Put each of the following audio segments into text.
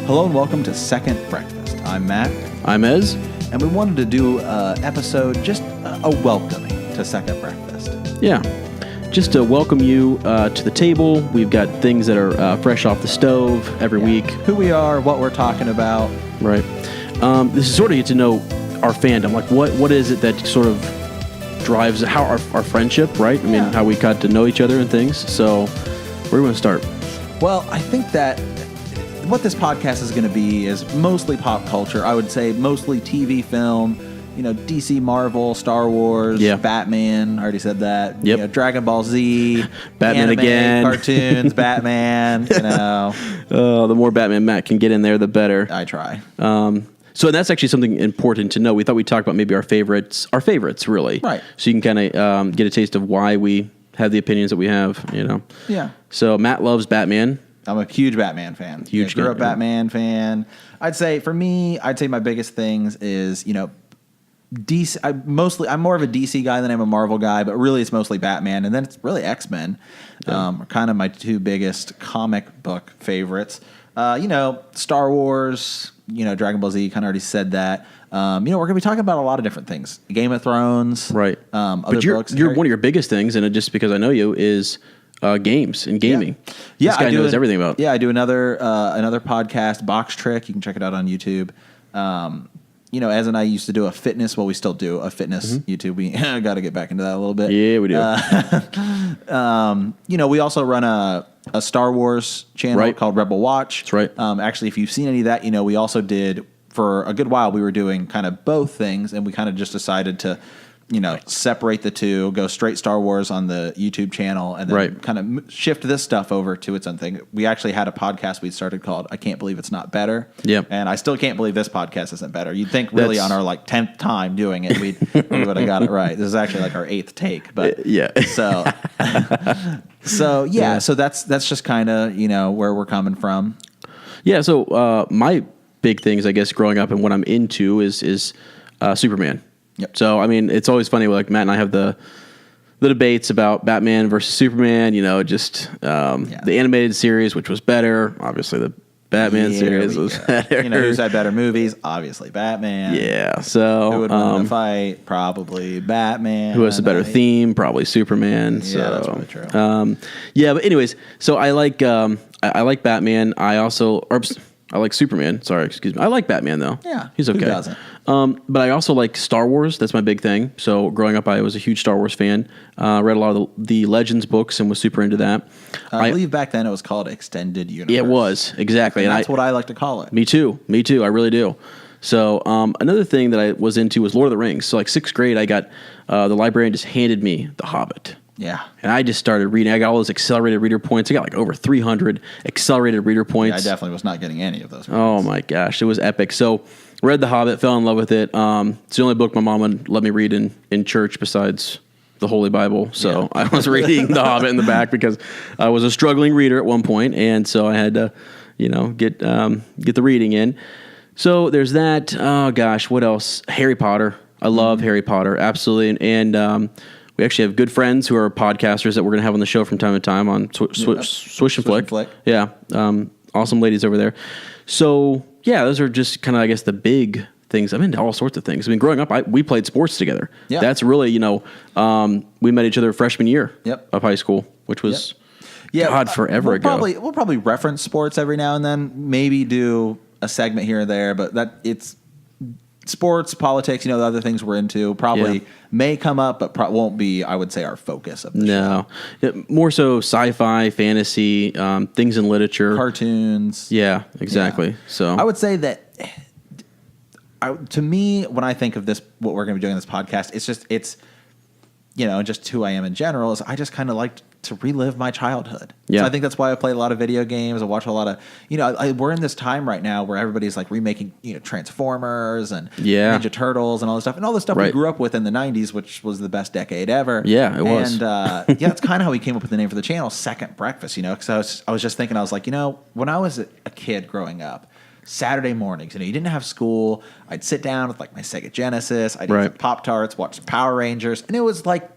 Hello and welcome to Second Breakfast. I'm Matt. I'm Ez. And we wanted to do an episode, just a welcoming to Second Breakfast. Yeah, just to welcome you to the table. We've got things that are fresh off the stove every week. Who we are, what we're talking about. Right. This is sort of get to know our fandom. Like, what is it that sort of drives how our friendship, right? I mean, how we got to know each other and things. So, where do you want to start? Well, I think that what this podcast is going to be is mostly pop culture. I would say mostly TV, film, DC, Marvel, Star Wars, Batman. I already said that. Yep. Dragon Ball Z, Batman anime, again, cartoons, Batman. The more Batman Matt can get in there, the better. I try. So that's actually something important to know. We thought we'd talk about maybe our favorites really. Right. So you can kind of get a taste of why we have the opinions that we have, Yeah. So Matt loves Batman. I'm a huge Batman fan. Grew up Batman fan. I'd say for me, my biggest things is, DC. I'm more of a DC guy than I'm a Marvel guy, but really it's mostly Batman, and then it's really X-Men. Kind of my two biggest comic book favorites. Star Wars, Dragon Ball Z, kind of already said that. We're going to be talking about a lot of different things. Game of Thrones. Right. Other books. You're one of your biggest things, and just because I know you, is games and gaming. Yeah, this guy knows everything about. Yeah, I do another podcast, Box Trick. You can check it out on YouTube. Ez and I used to do a fitness. Well, we still do a fitness YouTube. We got to get back into that a little bit. Yeah, we do. We also run a Star Wars channel called Rebel Watch. That's right. Actually, if you've seen any of that, we also did for a good while. We were doing kind of both things, and we kind of just decided to, separate the two, go straight Star Wars on the YouTube channel, and then kind of shift this stuff over to its own thing. We actually had a podcast we started called "I Can't Believe It's Not Better." Yeah, and I still can't believe this podcast isn't better. You'd think really on our 10th time doing it, we would have got it right. This is actually like our 8th take, but so that's just kind of where we're coming from. Yeah. So my big things, I guess, growing up and what I'm into is Superman. Yep. So, I mean, it's always funny, like Matt and I have the debates about Batman versus Superman, the animated series, which was better. Obviously, the Batman series was better. Who's had better movies? Obviously, Batman. Yeah, so... Who would win in a fight? Probably Batman. Who has a better theme? Probably Superman. Yeah, that's probably true. But anyways, so I like Batman. I like Superman. Sorry, excuse me. I like Batman, though. Yeah. He's okay. Who doesn't? But I also like Star Wars. That's my big thing. So growing up, I was a huge Star Wars fan. Read a lot of the Legends books and was super into that. I believe back then it was called Extended Universe. Yeah, it was. Exactly. And that's what I like to call it. Me too. I really do. So another thing that I was into was Lord of the Rings. So like 6th grade, I got the librarian just handed me The Hobbit. Yeah. And I just started reading. I got all those accelerated reader points. I got like over 300 accelerated reader points. Yeah, I definitely was not getting any of those points. Oh my gosh, it was epic. So read The Hobbit, fell in love with it. It's the only book my mom would let me read in church besides the Holy Bible. So I was reading The Hobbit in the back because I was a struggling reader at one point, and so I had to, get the reading in. So there's that. Oh gosh, what else? Harry Potter. I love Harry Potter, absolutely, and we actually have good friends who are podcasters that we're going to have on the show from time to time on Swish and Flick. Yeah, awesome ladies over there. So, yeah, those are just kind of, I guess, the big things. I'm into all sorts of things. I mean, growing up, we played sports together. Yeah. That's really, we met each other freshman year of high school, which was, forever ago. We'll probably reference sports every now and then, maybe do a segment here and there, but it's sports, politics, the other things we're into probably may come up, but won't be, I would say, our focus of the show. No. More so sci-fi, fantasy, things in literature. Cartoons. Yeah, exactly. Yeah. So I would say that, to me, when I think of this, what we're going to be doing in this podcast, it's just who I am in general, is I just kind of like to relive my childhood. Yeah. So I think that's why I play a lot of video games. I watch a lot of, we're in this time right now where everybody's like remaking, Transformers and Ninja Turtles and all this stuff. And all the stuff we grew up with in the 90s, which was the best decade ever. Yeah, it was. And that's kind of how we came up with the name for the channel, Second Breakfast, because I was just thinking, I was like, when I was a kid growing up, Saturday mornings, you didn't have school. I'd sit down with like my Sega Genesis. I'd eat some Pop-Tarts, watch some Power Rangers, and it was like,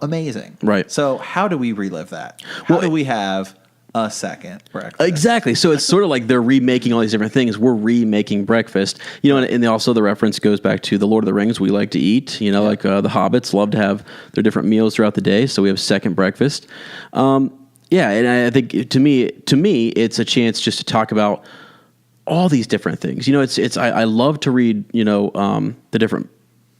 amazing. Right. So how do we relive that? How do we have a second breakfast. Exactly. So it's sort of like they're remaking all these different things. We're remaking breakfast. You know, and also the reference goes back to the Lord of the Rings. We like to eat. You know, like the hobbits love to have their different meals throughout the day. So we have second breakfast. Yeah, and I think to me, it's a chance just to talk about all these different things. You know, I love to read. You know, the different.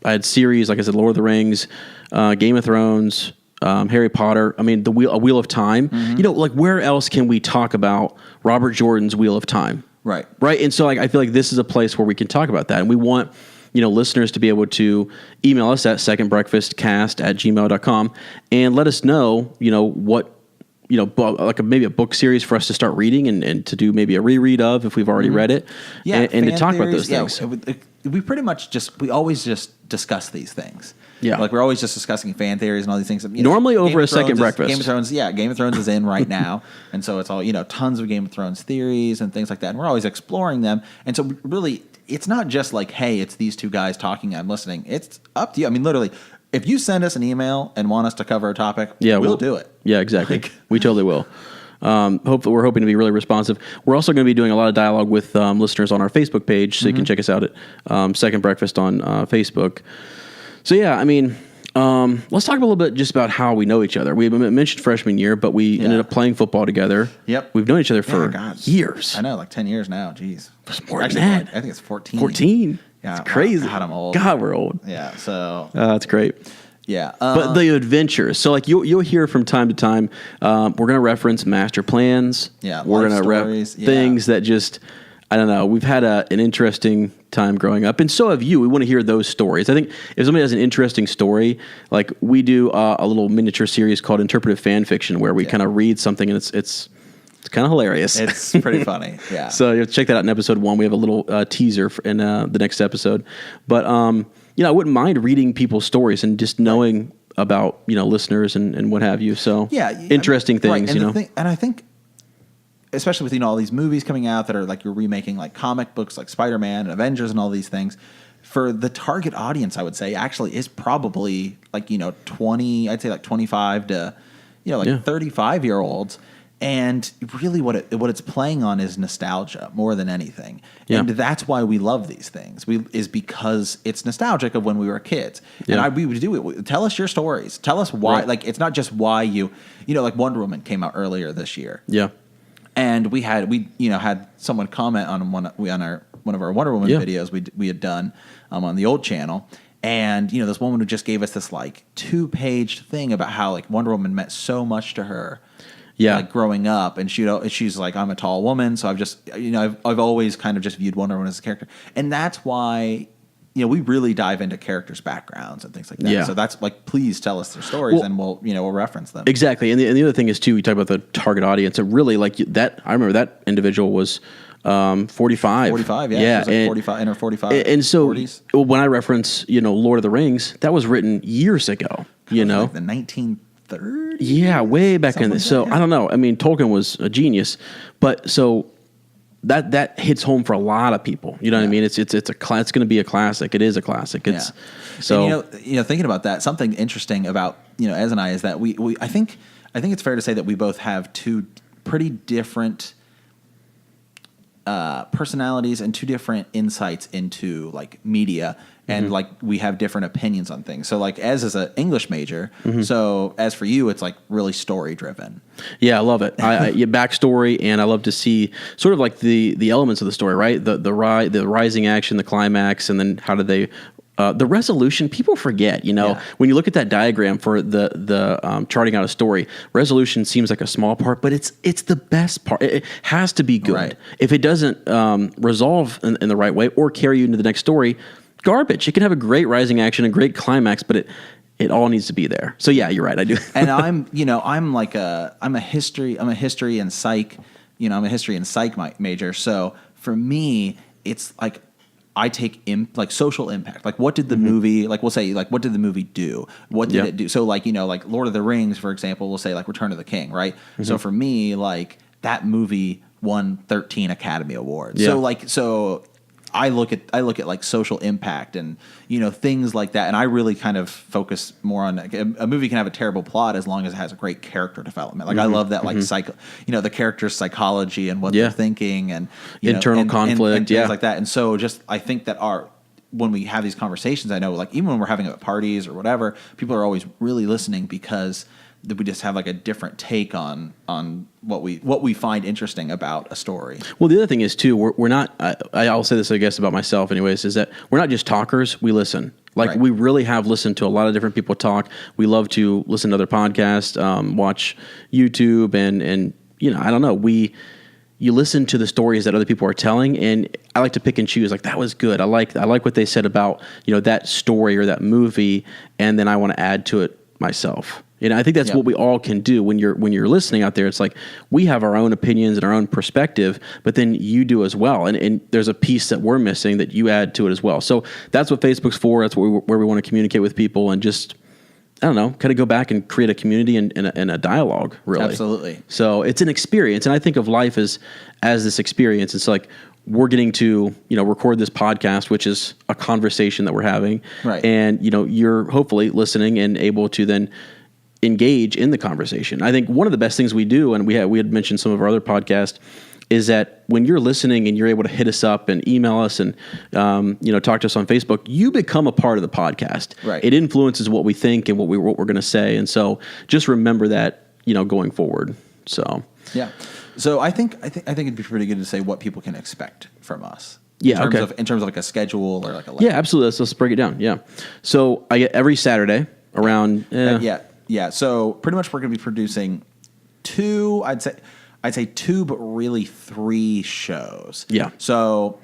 I had series, like I said, Lord of the Rings, Game of Thrones. Harry Potter. I mean, A Wheel of Time. You know, like where else can we talk about Robert Jordan's Wheel of Time? Right. And so, like, I feel like this is a place where we can talk about that, and we want listeners to be able to email us at secondbreakfastcast@gmail.com and let us know, what. Like maybe a book series for us to start reading and to do maybe a reread of if we've already read it, and to talk about those things. We pretty much we always just discuss these things. Yeah, like we're always just discussing fan theories and all these things. Normally over a second breakfast. Game of Thrones, Game of Thrones is in right now, and so it's all tons of Game of Thrones theories and things like that. And we're always exploring them. And so really, it's not just like, hey, it's these two guys talking, I'm listening. It's up to you. I mean, literally, if you send us an email and want us to cover a topic, we'll do it. Yeah, exactly. We totally will. We're hoping to be really responsive. We're also going to be doing a lot of dialogue with listeners on our Facebook page, so you can check us out at Second Breakfast on Facebook. So yeah, I mean, let's talk a little bit just about how we know each other. We mentioned freshman year, but we ended up playing football together. Yep. We've known each other for years. I know, like 10 years now. Jeez. It's more than that. I think it's 14. 14? Yeah, it's crazy. God, I'm old. God, we're old. Yeah, so. That's great. Yeah. But the adventures. So, like, you'll hear from time to time, we're going to reference master plans. Yeah, we're going to reference things that just, I don't know, we've had an interesting time growing up. And so have you. We want to hear those stories. I think if somebody has an interesting story, like we do a little miniature series called Interpretive Fan Fiction where we kind of read something and it's kind of hilarious. It's pretty funny. Yeah. So you have to check that out in episode 1. We have a little teaser in the next episode. But, I wouldn't mind reading people's stories and just knowing about, listeners and what have you. So interesting things, and I think, especially with all these movies coming out that are like you're remaking like comic books like Spider-Man and Avengers and all these things, for the target audience, I would say actually is probably like 20, I'd say like 25 to 35-year-olds, and really what it's playing on is nostalgia more than anything, and that's why we love these things. Is because it's nostalgic of when we were kids, and we would do it. Tell us your stories. Tell us why. Like it's not just why like Wonder Woman came out earlier this year. Yeah. And we had someone comment on one of our Wonder Woman videos we had done on the old channel, and this woman who just gave us this like 2-page thing about how like Wonder Woman meant so much to her, like growing up, and she's like, I'm a tall woman, so I've just I've always kind of just viewed Wonder Woman as a character, and that's why. We really dive into characters' backgrounds and things like that. Yeah. So that's like, please tell us their stories, and we'll reference them. Exactly. And the other thing is too, we talk about the target audience. It really I remember that individual was 45. 45, yeah. Yeah. She was like 45, in her 45. And so 40s. When I reference, Lord of the Rings, that was written years ago, Like the 1930s? Yeah, way back in. So I don't know. I mean, Tolkien was a genius, but so that hits home for a lot of people. You know what I mean? It's going to be a classic. It is a classic. It's so and, thinking about that, something interesting about Ez and I is that we I think it's fair to say that we both have two pretty different personalities and two different insights into like media, and like we have different opinions on things. So like Ez is an English major, so as for you, it's like really story driven. Yeah, I love it. Your backstory, and I love to see sort of like the elements of the story, right? The rising action, the climax, and then how do they. The resolution, people forget, when you look at that diagram for the charting out a story, resolution seems like a small part, but it's the best part. It has to be good. Right. If it doesn't resolve in the right way or carry you into the next story, garbage. It can have a great rising action, a great climax, but it all needs to be there. So yeah, you're right. I do. And I'm a history and psych, I'm a history and psych major. So for me, it's like, I take like social impact. Like, what did the movie, like we'll say, like, what did the movie do? What did it do? So like, like Lord of the Rings, for example, we'll say like Return of the King, right? So for me, like that movie won 13 Academy Awards. Yeah. So I look at like social impact and things like that, and I really kind of focus more on a movie can have a terrible plot as long as it has a great character development. Like I love that like the character's psychology and what they're thinking and internal conflict and things like that. And so just I think that when we have these conversations, I know like even when we're having them at parties or whatever, people are always really listening because we just have like a different take on what we find interesting about a story. Well, the other thing is too, we're not. I'll say this, I guess, about myself, anyways, is that we're not just talkers. We listen. Like we really have listened to a lot of different people talk. We love to listen to other podcasts, watch YouTube, and I don't know. You listen to the stories that other people are telling, and I like to pick and choose. Like that was good. I like what they said about that story or that movie, and then I want to add to it myself. I think that's what we all can do when you're listening out there. It's like we have our own opinions and our own perspective, but then you do as well. And there's a piece that we're missing that you add to it as well. So that's what Facebook's for. That's where we want to communicate with people and just, I don't know, kind of go back and create a community and a dialogue, really. Absolutely. So it's an experience. And I think of life as this experience. It's like we're getting to, record this podcast, which is a conversation that we're having. Right. And, you're hopefully listening and able to then engage in the conversation. I think one of the best things we do, and we had mentioned some of our other podcasts, is that when you're listening and you're able to hit us up and email us and talk to us on Facebook, you become a part of the podcast. Right. It influences what we think and what we're going to say, and so just remember that going forward. So yeah. So I think it'd be pretty good to say what people can expect from us. Yeah. In terms of like a schedule or like a yeah, absolutely. Let's break it down. Yeah. So I get every Saturday around. Yeah. So pretty much we're going to be producing two, I'd say two, but really three shows. Yeah. So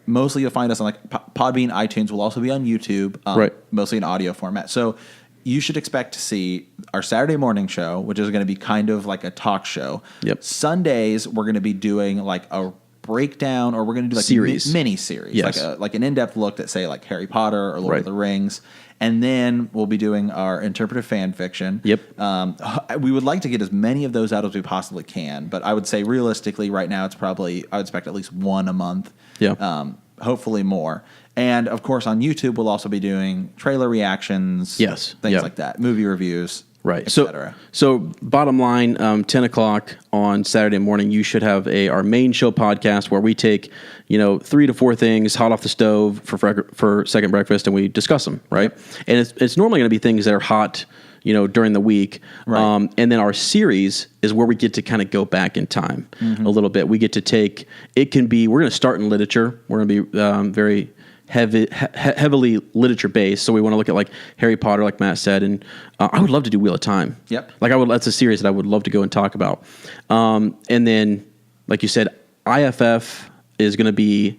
mostly you'll find us on like Podbean, iTunes. We'll also be on YouTube, right. Mostly in audio format. So you should expect to see our Saturday morning show, which is going to be kind of like a talk show. Yep. Sundays, we're going to be doing like a breakdown, or we're going to do like series. Mini series, yes. like an in-depth look at say like Harry Potter or Lord of the Rings. And then we'll be doing our interpretive fan fiction. Yep. We would like to get as many of those out as we possibly can, but I would say realistically right now I would expect at least one a month. Yeah. Hopefully more. And of course on YouTube we'll also be doing trailer reactions. Yes. Things like that. Movie reviews. Right. So bottom line, 10 o'clock on Saturday morning, you should have our main show podcast where we take, 3 to 4 things hot off the stove for second breakfast and we discuss them. Right. And it's normally going to be things that are hot, during the week. Right. And then our series is where we get to kind of go back in time a little bit. We get to we're going to start in literature. We're going to be very heavily literature based, so we want to look at like Harry Potter, like Matt said, and I would love to do Wheel of Time. Yep. That's a series that I would love to go and talk about. And then, like you said, IFF is going to be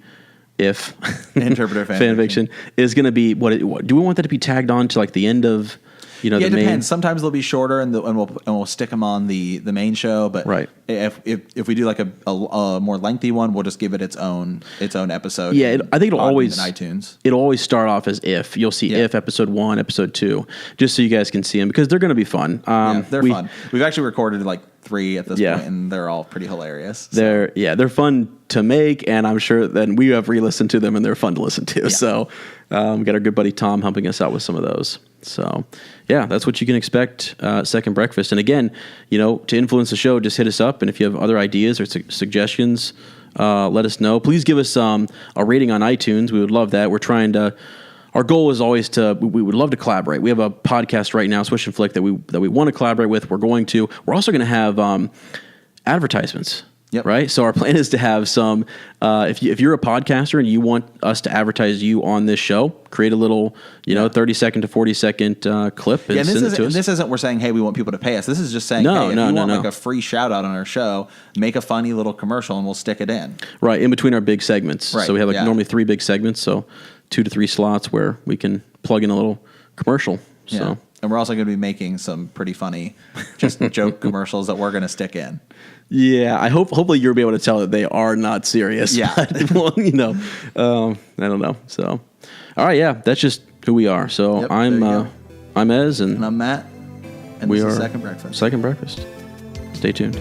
interpretive fan fiction is going to be what do we want that to be tagged on to like the end of? It depends. Sometimes they'll be shorter, and we'll stick them on the main show. But right. if we do like a more lengthy one, we'll just give it its own episode. Yeah, I think it'll always in iTunes. It'll always start off as if you'll see if episode 1, episode 2, just so you guys can see them because they're going to be fun. They're fun. We've actually recorded like 3 at this point, and they're all pretty hilarious. So. They're fun to make, and I'm sure then we have re-listened to them, and they're fun to listen to. Yeah. So we got our good buddy Tom helping us out with some of those. So yeah, that's what you can expect. Second breakfast, and again, to influence the show, just hit us up, and if you have other ideas or suggestions, let us know. Please give us a rating on iTunes. We would love that. We're trying to. Our goal is always we would love to collaborate. We have a podcast right now, Swish and Flick, that we want to collaborate with. We're going to. We're also going to have advertisements. Yep. Right. So our plan is to have some. If you're a podcaster and you want us to advertise you on this show, create a little 30-second to 40-second clip and send it to us. This isn't we're saying, hey, we want people to pay us. This is just saying, if you want like a free shout out on our show, make a funny little commercial and we'll stick it in. Right in between our big segments. Right. So we have normally 3 big segments. So 2 to 3 slots where we can plug in a little commercial. So. Yeah. And we're also going to be making some pretty funny just joke commercials that we're going to stick in. Yeah, hopefully you'll be able to tell that they are not serious. Yeah. But, I don't know. So, all right, yeah, that's just who we are. So I'm Ez, and I'm Matt, and we this are is Second Breakfast. Second Breakfast. Stay tuned.